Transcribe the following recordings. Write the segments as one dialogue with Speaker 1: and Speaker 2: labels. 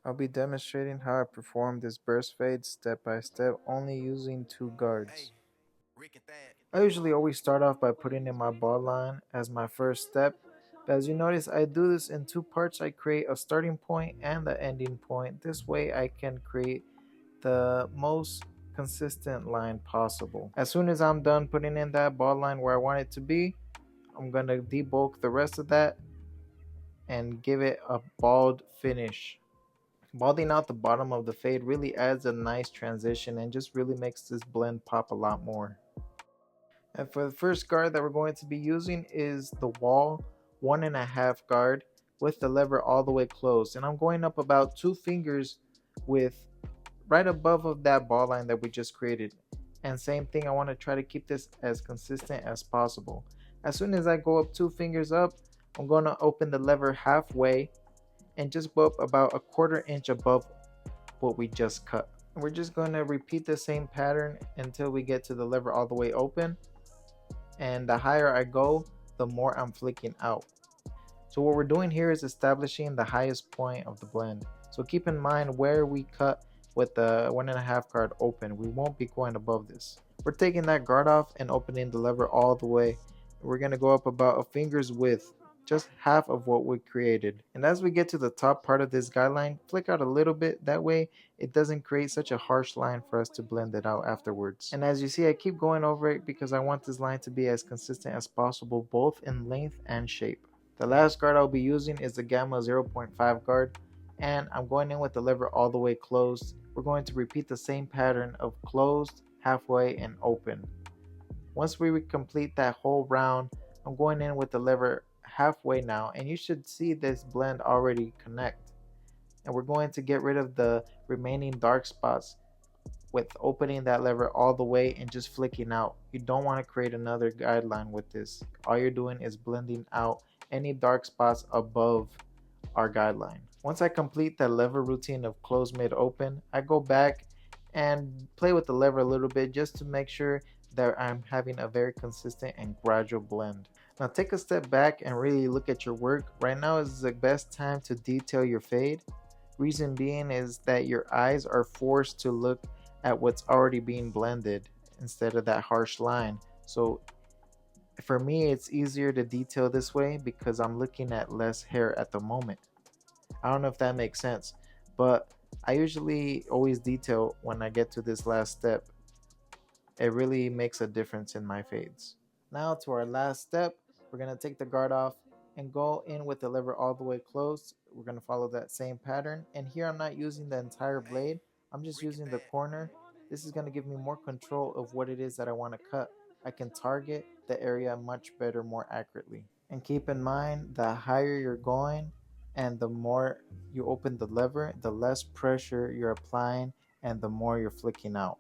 Speaker 1: I'll be demonstrating how I perform this burst fade step by step only using two guards. I usually always start off by putting in my ball line as my first step, but as you notice I do this in two parts. I create a starting point and the ending point. This way I can create the most consistent line possible. As soon as I'm done putting in that ball line where I want it to be, I'm going to debulk the rest of that and give it a bald finish. Balding out the bottom of the fade really adds a nice transition and just really makes this blend pop a lot more. And for the first guard that we're going to be using is the wall 1.5 guard with the lever all the way closed. And I'm going up about 2 fingers with right above of that ball line that we just created. And same thing, I want to try to keep this as consistent as possible. As soon as I go up 2 fingers up, I'm going to open the lever halfway and just go up about a 1/4 inch above what we just cut. We're just going to repeat the same pattern until we get to the lever all the way open, and the higher I go, the more I'm flicking out. So what we're doing here is establishing the highest point of the blend. So keep in mind where we cut with the 1.5 guard open, we won't be going above this. We're taking that guard off and opening the lever all the way. We're going to go up about a finger's width, just half of what we created. And as we get to the top part of this guideline, flick out a little bit, that way it doesn't create such a harsh line for us to blend it out afterwards. And as you see, I keep going over it because I want this line to be as consistent as possible, both in length and shape. The last guard I'll be using is the Gamma 0.5 guard, and I'm going in with the lever all the way closed. We're going to repeat the same pattern of closed, halfway, and open. Once we complete that whole round, I'm going in with the lever halfway now, and you should see this blend already connect. And we're going to get rid of the remaining dark spots with opening that lever all the way and just flicking out. You don't want to create another guideline with this. All you're doing is blending out any dark spots above our guideline. Once I complete that lever routine of close, mid, open, I go back and play with the lever a little bit just to make sure that I'm having a very consistent and gradual blend. Now take a step back and really look at your work. Right now is the best time to detail your fade. Reason being is that your eyes are forced to look at what's already being blended instead of that harsh line. So for me, it's easier to detail this way because I'm looking at less hair at the moment. I don't know if that makes sense, but I usually always detail when I get to this last step. It really makes a difference in my fades. Now to our last step, we're going to take the guard off and go in with the lever all the way closed. We're going to follow that same pattern, and here I'm not using the entire blade, I'm just using the corner. This is going to give me more control of what it is that I want to cut. I can target the area much better, more accurately. And keep in mind, the higher you're going and the more you open the lever, the less pressure you're applying and the more you're flicking out.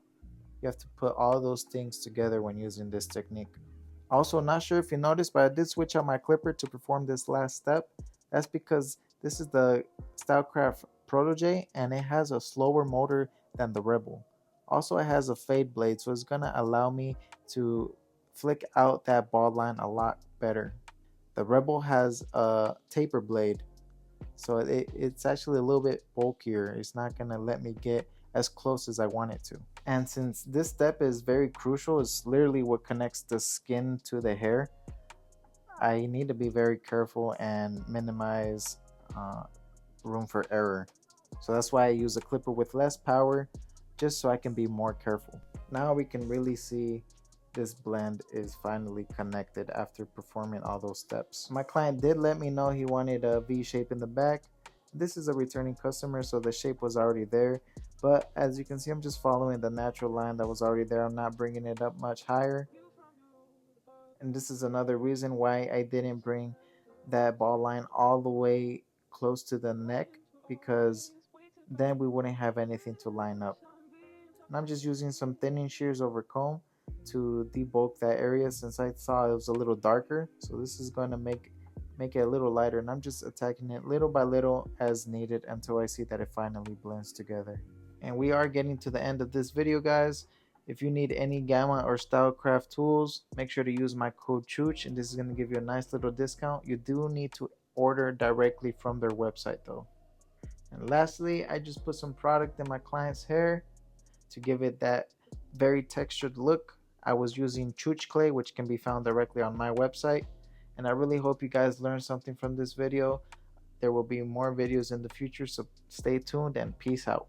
Speaker 1: You have to put all those things together when using this technique. Also, not sure if you noticed, but I did switch out my clipper to perform this last step. That's because this is the StyleCraft Protege and it has a slower motor than the Rebel. Also, it has a fade blade, so it's gonna allow me to flick out that ball line a lot better. The Rebel has a taper blade, so it's actually a little bit bulkier. It's not gonna let me get as close as I want it to. And since this step is very crucial, it's literally what connects the skin to the hair, I need to be very careful and minimize room for error. So that's why I use a clipper with less power, just so I can be more careful. Now we can really see this blend is finally connected after performing all those steps. My client did let me know he wanted a V shape in the back. This is a returning customer, so the shape was already there. But as you can see, I'm just following the natural line that was already there. I'm not bringing it up much higher. And this is another reason why I didn't bring that ball line all the way close to the neck, because then we wouldn't have anything to line up. And I'm just using some thinning shears over comb to debulk that area since I saw it was a little darker. So this is going to make it a little lighter, and I'm just attacking it little by little as needed until I see that it finally blends together. And we are getting to the end of this video, guys. If you need any Gamma or StyleCraft tools, make sure to use my code CHOOCH, and this is going to give you a nice little discount. You do need to order directly from their website though. And lastly, I just put some product in my client's hair to give it that very textured look. I was using chooch clay, which can be found directly on my website. And I really hope you guys learned something from this video. There will be more videos in the future, so stay tuned and peace out.